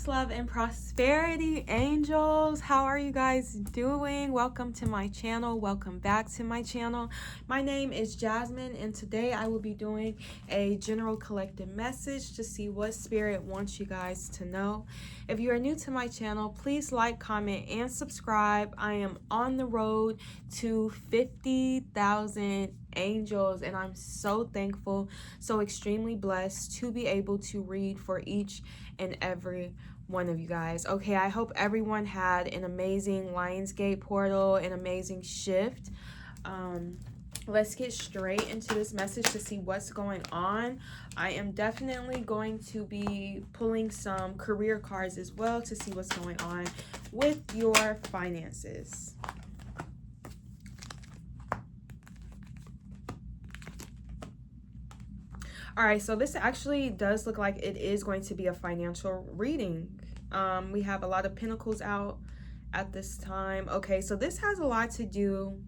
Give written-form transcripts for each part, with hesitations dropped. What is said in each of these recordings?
Peace, love, and prosperity, angels. How are you guys doing? Welcome to my channel. Welcome back to my channel. My name is Jasmine, and today I will be doing a general collective message to see what spirit wants you guys to know. If you are new to my channel, please like, comment, and subscribe. I am on the road to 50,000 angels, and I'm so thankful, so extremely blessed to be able to read for each and every one of you guys. Okay, I hope everyone had an amazing Lionsgate portal, an amazing shift. Let's get straight into this message to see what's going on. I am definitely going to be pulling some career cards as well to see what's going on with your finances. All right, so this actually does look like it is going to be a financial reading. We have a lot of pentacles out at this time. Okay, so this has a lot to do.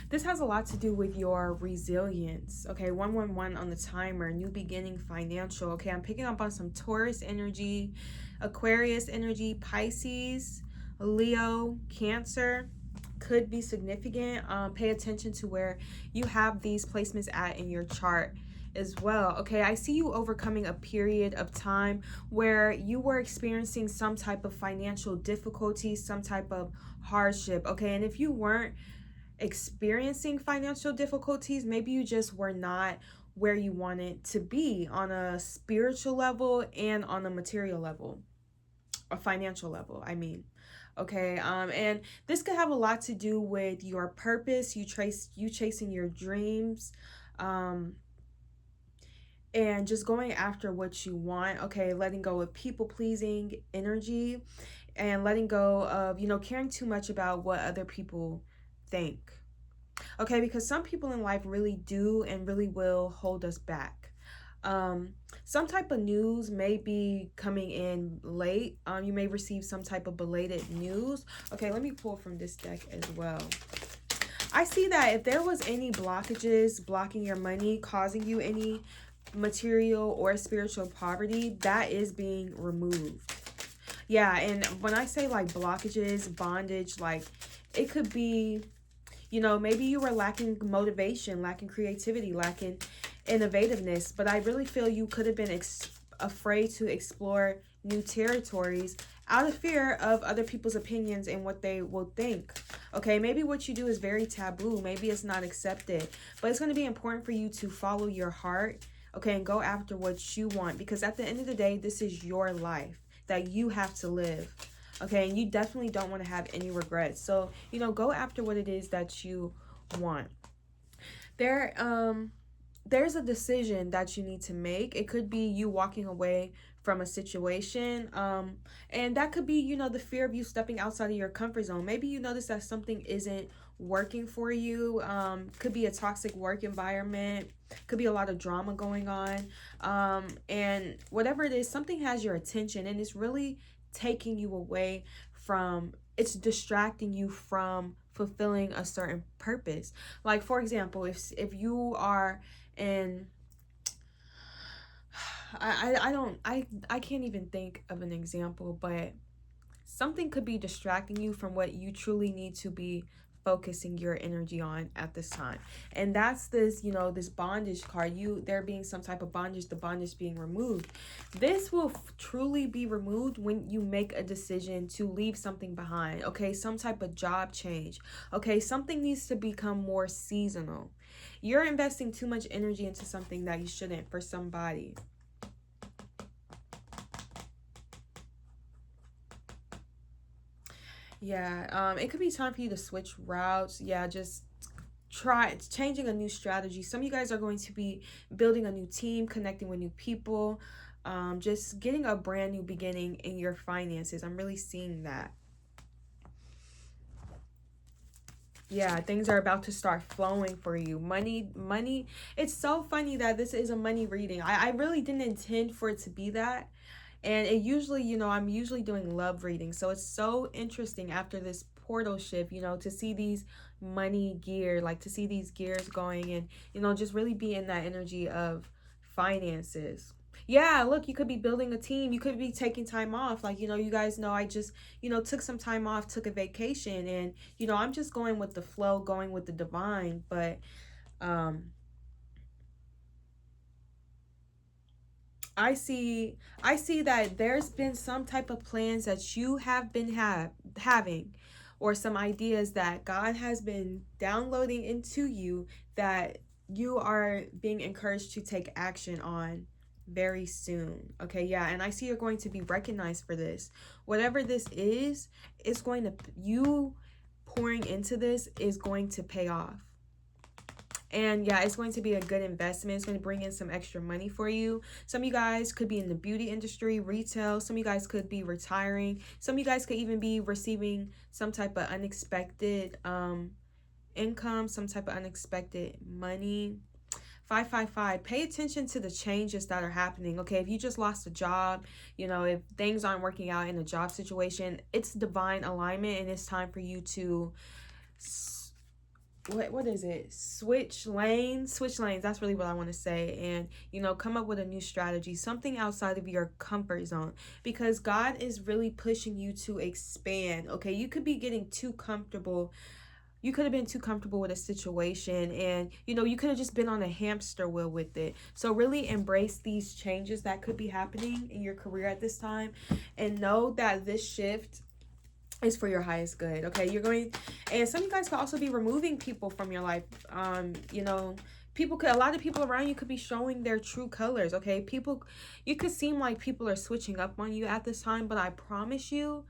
This has a lot to do with your resilience. Okay, 111 on the timer, new beginning, financial. Okay, I'm picking up on some Taurus energy, Aquarius energy, Pisces, Leo, Cancer. Could be significant. Pay attention to where you have these placements at in your chart as well. Okay, I see you overcoming a period of time where you were experiencing some type of financial difficulty, some type of hardship. Okay, and if you weren't experiencing financial difficulties, maybe you just were not where you wanted to be on a spiritual level and on a material level, a financial level, I mean. Okay, and this could have a lot to do with your purpose, you chasing your dreams, and just going after what you want. Okay, letting go of people-pleasing energy and letting go of, caring too much about what other people think. Okay, because some people in life really do and really will hold us back. Some type of news may be coming in late. You may receive some type of belated news. Okay, let me pull from this deck as well. I see that if there was any blockages blocking your money, causing you any material or spiritual poverty, that is being removed. Yeah, and when I say like blockages, bondage, like it could be, maybe you were lacking motivation, lacking creativity, lacking innovativeness, but I really feel you could have been afraid to explore new territories out of fear of other people's opinions and what they will think. Okay, maybe what you do is very taboo, maybe it's not accepted, but it's going to be important for you to follow your heart, okay, and go after what you want, because at the end of the day, this is your life that you have to live. Okay, and you definitely don't want to have any regrets. So, go after what it is that you want. There's a decision that you need to make. It could be you walking away from a situation. And that could be, the fear of you stepping outside of your comfort zone. Maybe you notice that something isn't working for you. Could be a toxic work environment. Could be a lot of drama going on. And whatever it is, something has your attention and it's really taking you away from, it's distracting you from fulfilling a certain purpose. Like, for example, if you are in, I can't even think of an example, but something could be distracting you from what you truly need to be focusing your energy on at this time. And that's this, this bondage card. There being some type of bondage, the bondage being removed. This will truly be removed when you make a decision to leave something behind. Okay, some type of job change. Okay, something needs to become more seasonal. You're investing too much energy into something that you shouldn't for somebody. Yeah, it could be time for you to switch routes. Yeah, just try changing a new strategy. Some of you guys are going to be building a new team, connecting with new people, just getting a brand new beginning in your finances. I'm really seeing that. Yeah, things are about to start flowing for you. Money. It's so funny that this is a money reading. I really didn't intend for it to be that. And it usually, I'm usually doing love readings. So it's so interesting after this portal shift, to see these money gear, like to see these gears going and, just really be in that energy of finances. Yeah, look, you could be building a team. You could be taking time off. Like, you guys know I just, took some time off, took a vacation, and, I'm just going with the flow, going with the divine. But um I see that there's been some type of plans that you have been having, or some ideas that God has been downloading into you that you are being encouraged to take action on very soon. Okay, yeah, and I see you're going to be recognized for this. Whatever this is, it's going to, you pouring into this is going to pay off. And yeah, it's going to be a good investment. It's going to bring in some extra money for you. Some of you guys could be in the beauty industry, retail. Some of you guys could be retiring. Some of you guys could even be receiving some type of unexpected income, some type of unexpected money. 555, pay attention to the changes that are happening. Okay, if you just lost a job, if things aren't working out in a job situation, it's divine alignment, and it's time for you to what is it, switch lanes. That's really what I want to say. And come up with a new strategy, something outside of your comfort zone, because God is really pushing you to expand. Okay, you could be getting too comfortable. You could have been too comfortable with a situation, and you could have just been on a hamster wheel with it. So really embrace these changes that could be happening in your career at this time, and know that this shift is for your highest good. Okay, you're going, and some of you guys could also be removing people from your life. People could, a lot of people around you could be showing their true colors. Okay, people, you could seem like people are switching up on you at this time, but I promise you,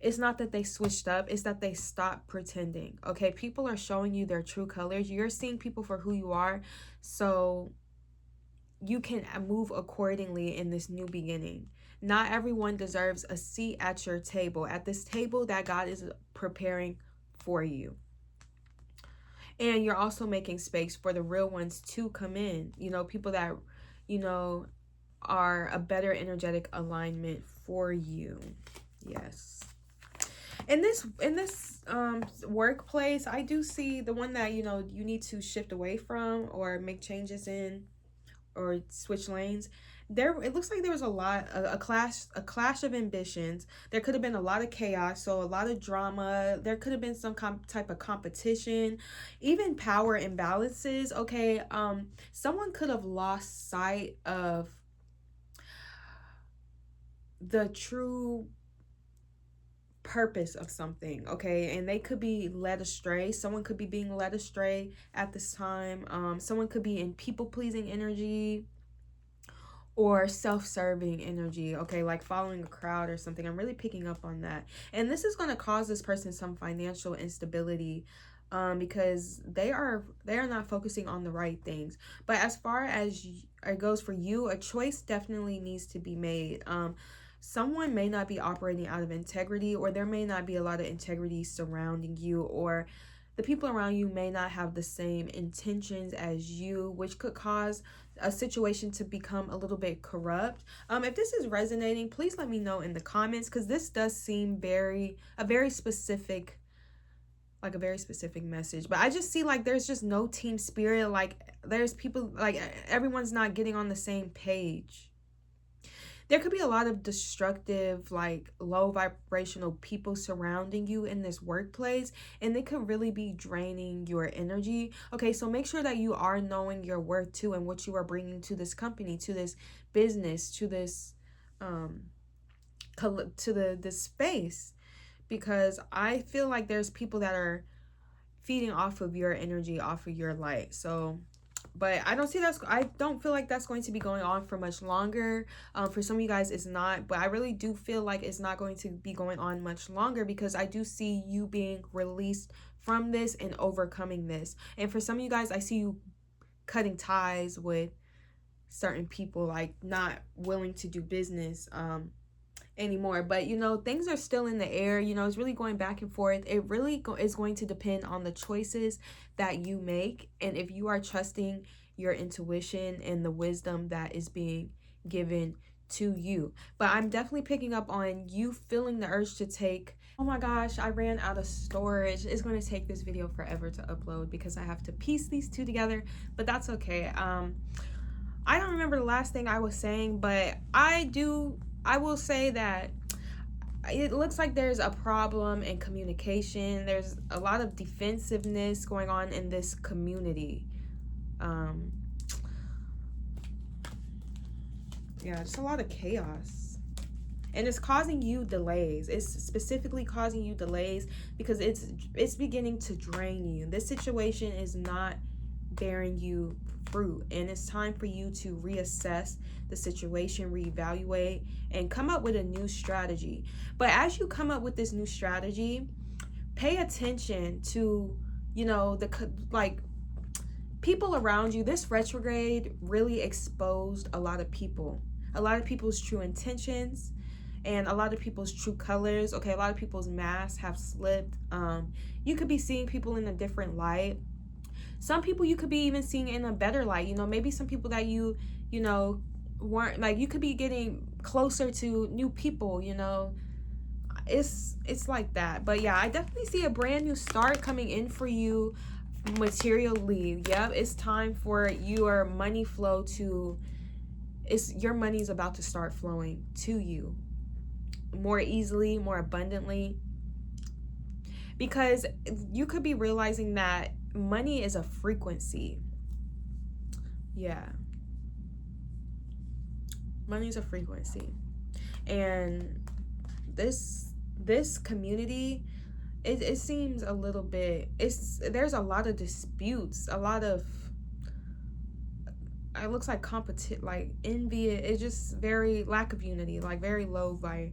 it's not that they switched up, it's that they stopped pretending. Okay, people are showing you their true colors. You're seeing people for who you are, so you can move accordingly in this new beginning. Not everyone deserves a seat at your table, at this table that God is preparing for you. And you're also making space for the real ones to come in. People that, are a better energetic alignment for you. Yes. In this workplace, I do see the one that, you need to shift away from or make changes in, or switch lanes. There, it looks like there was a clash of ambitions. There could have been a lot of chaos, so a lot of drama. There could have been some type of competition, even power imbalances. Okay, someone could have lost sight of the true purpose of something. Okay, and they could be led astray. Someone could be being led astray at this time. Someone could be in people-pleasing energy or self-serving energy. Okay, like following a crowd or something. I'm really picking up on that, and this is going to cause this person some financial instability, because they are not focusing on the right things. But as far as it goes for you, a choice definitely needs to be made. Someone may not be operating out of integrity, or there may not be a lot of integrity surrounding you, or the people around you may not have the same intentions as you, which could cause a situation to become a little bit corrupt. If this is resonating, please let me know in the comments, because this does seem a very specific message. But I just see like there's just no team spirit. Like there's people, like everyone's not getting on the same page. There could be a lot of destructive, like low vibrational people surrounding you in this workplace, and they could really be draining your energy. Okay, so make sure that you are knowing your worth too, and what you are bringing to this company, to this business, to this this space, because I feel like there's people that are feeding off of your energy, off of your light. So but I don't feel like that's going to be going on for much longer. For some of you guys it's not, but I really do feel like it's not going to be going on much longer, because I do see you being released from this and overcoming this. And for some of you guys, I see you cutting ties with certain people, like not willing to do business anymore. But things are still in the air. It's really going back and forth. It really is going to depend on the choices that you make, and if you are trusting your intuition and the wisdom that is being given to you. But I'm definitely picking up on you feeling the urge to take, oh my gosh, I ran out of storage. It's going to take this video forever to upload because I have to piece these two together, but that's okay. I don't remember the last thing I was saying, but I will say that it looks like there's a problem in communication. There's a lot of defensiveness going on in this community. Um, yeah, just a lot of chaos. And it's causing you delays. It's specifically causing you delays because it's beginning to drain you. This situation is not bearing you fruit, and it's time for you to reassess the situation, reevaluate, and come up with a new strategy. But as you come up with this new strategy, pay attention to, the like people around you. This retrograde really exposed a lot of people's true intentions, and a lot of people's true colors. Okay, a lot of people's masks have slipped. You could be seeing people in a different light. Some people you could be even seeing in a better light. Maybe some people that you weren't, like, you could be getting closer to new people. It's like that. But yeah, I definitely see a brand new start coming in for you materially. Yep, it's time for your money flow to, your money's about to start flowing to you more easily, more abundantly, because you could be realizing that money is a frequency. Yeah, money is a frequency. And this community, it seems a little bit, there's a lot of disputes, a lot of, it looks like like envy. It's just very lack of unity, like very low vibing.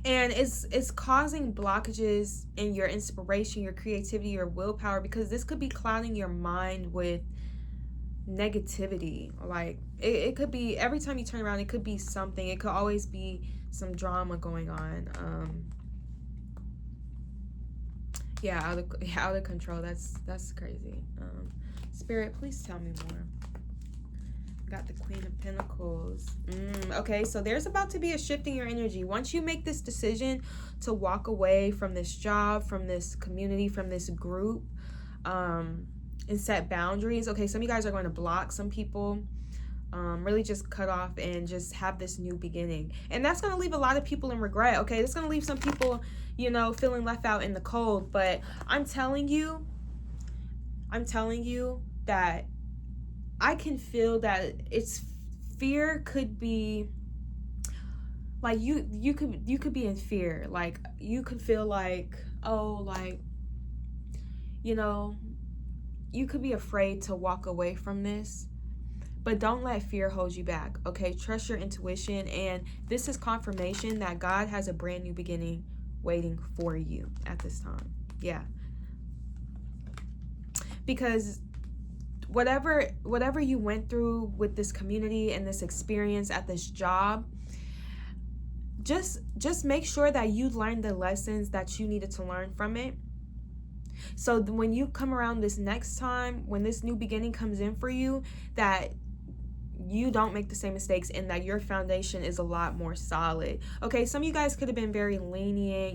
And it's causing blockages in your inspiration, your creativity, your willpower, because this could be clouding your mind with negativity. Like it could be, every time you turn around, it could be something. It could always be some drama going on. Yeah, out of control. That's crazy. Spirit, please tell me more. Got the Queen of Pentacles. Okay, so there's about to be a shift in your energy. Once you make this decision to walk away from this job, from this community, from this group, and set boundaries. Okay, some of you guys are going to block some people, really just cut off and just have this new beginning. And that's going to leave a lot of people in regret. Okay, that's going to leave some people, feeling left out in the cold. But I'm telling you that I can feel that it's fear could be like you could be in fear. Like you could feel like, oh, like, you could be afraid to walk away from this. But don't let fear hold you back. Okay, trust your intuition, and this is confirmation that God has a brand new beginning waiting for you at this time. Yeah. Because whatever you went through with this community and this experience at this job, just make sure that you learned the lessons that you needed to learn from it. So when you come around this next time, when this new beginning comes in for you, that you don't make the same mistakes and that your foundation is a lot more solid. Okay, some of you guys could have been very lenient,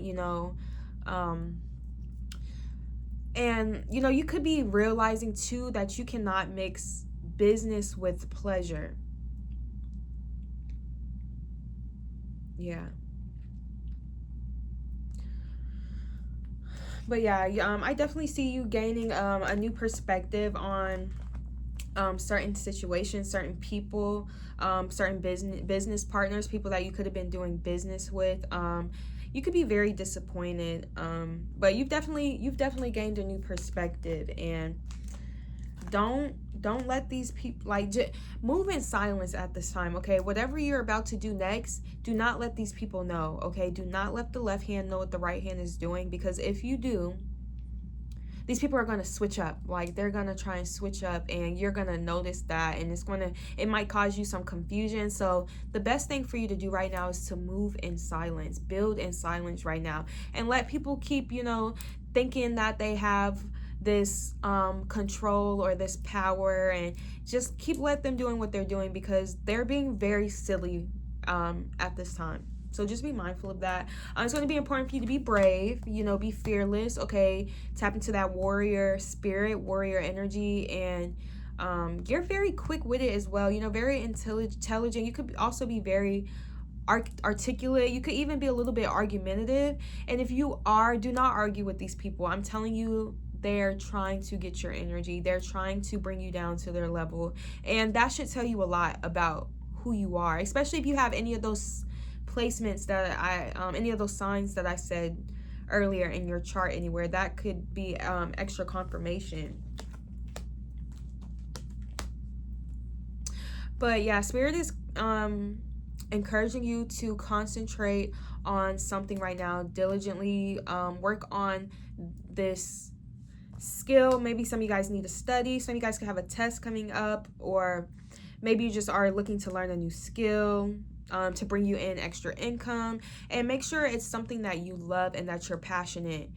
and, you could be realizing, too, that you cannot mix business with pleasure. Yeah. But, yeah, I definitely see you gaining a new perspective on certain situations, certain people, certain business partners, people that you could have been doing business with. You could be very disappointed, but you've definitely gained a new perspective. And don't let these people, like, move in silence at this time. Okay, whatever you're about to do next, do not let these people know. Okay, do not let the left hand know what the right hand is doing, because if you do, these people are going to switch up. Like, they're going to try and switch up, and you're going to notice that, and it might cause you some confusion. So the best thing for you to do right now is to move in silence, build in silence right now, and let people keep, thinking that they have this control or this power, and let them doing what they're doing, because they're being very silly at this time. So just be mindful of that. It's going to be important for you to be brave, be fearless, okay? Tap into that warrior spirit, warrior energy, and you're very quick-witted as well, very intelligent. You could also be very articulate. You could even be a little bit argumentative. And if you are, do not argue with these people. I'm telling you, they're trying to get your energy. They're trying to bring you down to their level. And that should tell you a lot about who you are, especially if you have any of those placements that any of those signs that I said earlier in your chart anywhere. That could be extra confirmation. But yeah, Spirit is encouraging you to concentrate on something right now, diligently work on this skill. Maybe some of you guys need to study. Some of you guys could have a test coming up, or maybe you just are looking to learn a new skill to bring you in extra income. And make sure it's something that you love and that you're passionate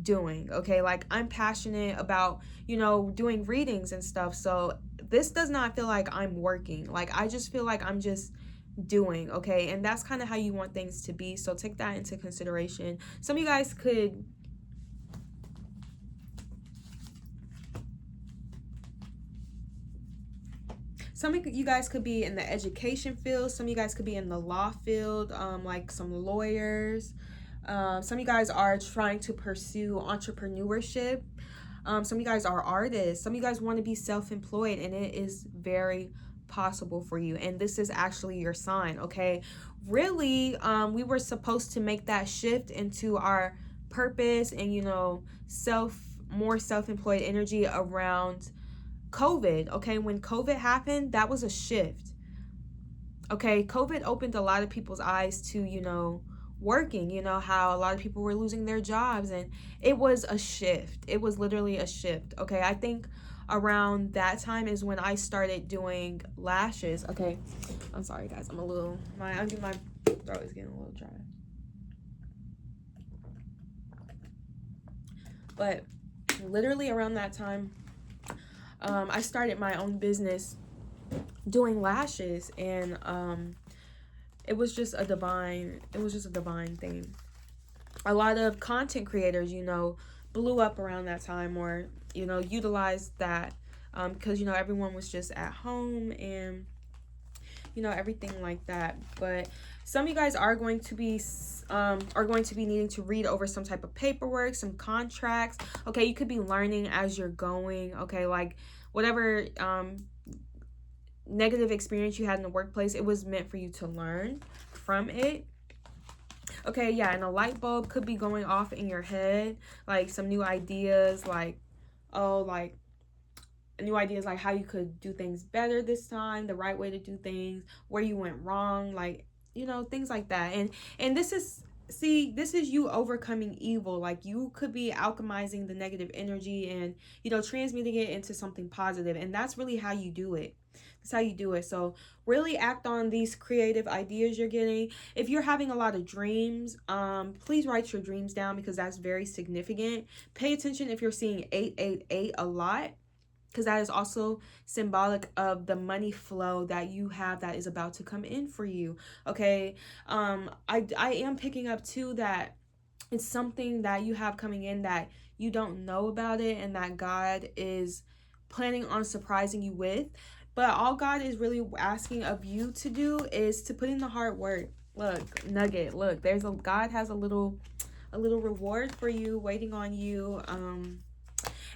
doing, okay? Like, I'm passionate about, doing readings and stuff. So this does not feel like I'm working. Like, I just feel like I'm just doing, okay? And that's kind of how you want things to be. So take that into consideration. Some of you guys could be in the education field. Some of you guys could be in the law field, like some lawyers. Some of you guys are trying to pursue entrepreneurship. Some of you guys are artists. Some of you guys want to be self-employed, and it is very possible for you. And this is actually your sign, okay? Really, we were supposed to make that shift into our purpose and, more self-employed energy around COVID, okay? When COVID happened, that was a shift, okay? COVID opened a lot of people's eyes to, working, how a lot of people were losing their jobs, and it was a shift. It was literally a shift, okay? I think around that time is when I started doing lashes, okay? I'm sorry, guys. My throat is getting a little dry. But literally around that time, I started my own business doing lashes, and it was just a divine thing. A lot of content creators, blew up around that time, or utilized that because everyone was just at home, and everything like that. But some of you guys are going to be needing to read over some type of paperwork, some contracts, okay? You could be learning as you're going, okay? Like, whatever negative experience you had in the workplace, it was meant for you to learn from it, okay? Yeah, and a light bulb could be going off in your head, like some new ideas, like new ideas, like how you could do things better this time, the right way to do things, where you went wrong, like, things like that. And this is you overcoming evil. Like, you could be alchemizing the negative energy and, transmuting it into something positive. And that's really how you do it. That's how you do it. So really act on these creative ideas you're getting. If you're having a lot of dreams, please write your dreams down, because that's very significant. Pay attention if you're seeing 888 a lot, because that is also symbolic of the money flow that you have that is about to come in for you, okay? I am picking up too that it's something that you have coming in that you don't know about it, and that God is planning on surprising you with. But all God is really asking of you to do is to put in the hard work. Look, nugget, look, God has a little reward for you waiting on you.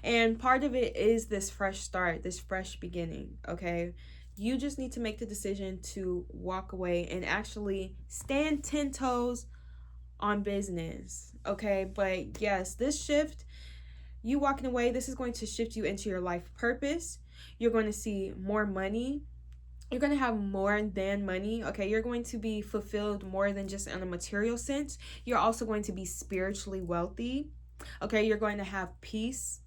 And part of it is this fresh start, this fresh beginning, okay? You just need to make the decision to walk away and actually stand 10 toes on business, okay? But yes, this shift, you walking away, this is going to shift you into your life purpose. You're going to see more money. You're going to have more than money, okay? You're going to be fulfilled more than just in a material sense. You're also going to be spiritually wealthy, okay? You're going to have peace.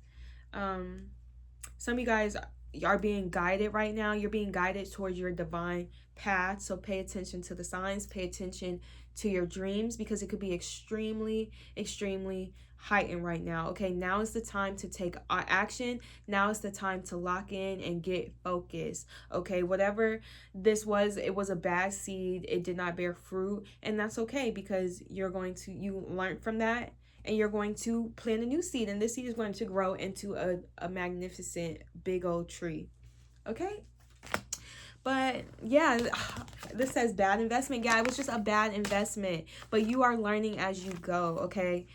Some of you guys are being guided right now. You're being guided towards your divine path. So pay attention to the signs. Pay attention to your dreams, because it could be extremely, extremely heightened right now. Okay, now is the time to take action. Now is the time to lock in and get focused. Okay, whatever this was, it was a bad seed. It did not bear fruit, and that's okay, because you learn from that, and you're going to plant a new seed, and this seed is going to grow into a magnificent big old tree. Okay, but yeah, this says bad investment. Yeah, it was just a bad investment, but you are learning as you go. Okay,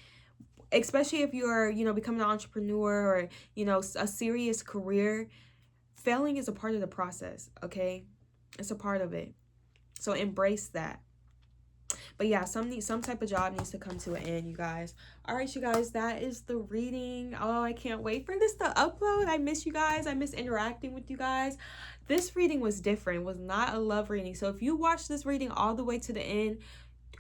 especially if you're, becoming an entrepreneur, or, a serious career. Failing is a part of the process. Okay, it's a part of it, so embrace that. But yeah, some type of job needs to come to an end, you guys. All right, you guys, that is the reading. Oh, I can't wait for this to upload. I miss you guys. I miss interacting with you guys. This reading was different. It was not a love reading. So if you watch this reading all the way to the end,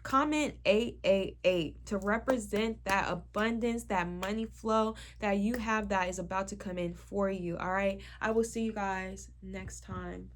comment 888 to represent that abundance, that money flow that you have that is about to come in for you. All right, I will see you guys next time.